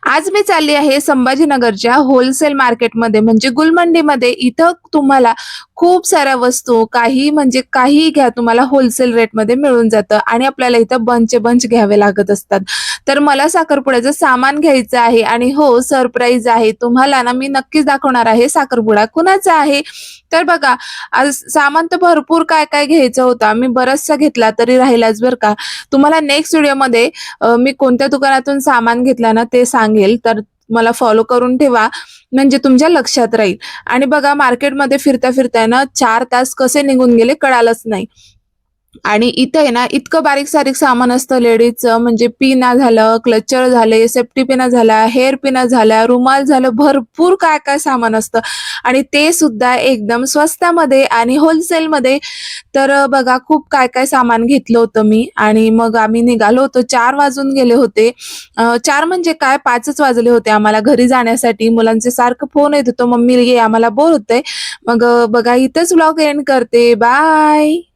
आज मी चालली आहे संभाजीनगरच्या होलसेल मार्केटमध्ये म्हणजे गुलमंडीमध्ये. इथं तुम्हाला खूप साऱ्या वस्तू काही म्हणजे काहीही घ्या तुम्हाला होलसेल रेटमध्ये मिळून जातं आणि आपल्याला इथं बंचचे बंच घ्यावे लागत असतात. तर मला साखरपुड्याचं सामान घ्यायचं आहे आणि हो सरप्राईज आहे. तुम्हाला ना मी नक्कीच दाखवणार आहे साखरपुडा कुणाचा आहे. तर बघा आज सामान तर भरपूर काय-काय घ्यायचं होतं. आम्ही बराचसा घेतला तरी राहिलाच बरं का. तुम्हाला नेक्स्ट व्हिडिओमध्ये मी कोणत्या दुकानातून सामान घेतलं ना ते सांगेल, तर मला फॉलो करून ठेवा, म्हणजे तुमच्या लक्षात राहील. आणि बघा मार्केटमध्ये फिरता-फिरता ना 4 तास कसे निघून गेले कळालंच नाही. आणि इथं आहे ना इतकं बारीक-सारीक सामान असतं लेडीजचं म्हणजे पिना झालं, क्लचर झाले, सेफ्टी पिना झाल्या, हेअर पिना झाल्या, रुमाल झालं, भरपूर काय-काय सामान असतं आणि ते सुद्धा एकदम स्वस्तामध्ये आणि होलसेलमध्ये. तर बघा खूप काय-काय सामान घेतलं होतं मी आणि मग आम्ही निघालो होतो. 4 वाजून गेले होते. 4 म्हणजे काय 5च वाजले होते आम्हाला घरी जाण्यासाठी. मुलांचे सारखं फोन येत होतं, "मम्मी ये आम्हाला बोर होतंय." मग बघा इथेच व्लॉग एंड करते. बाय.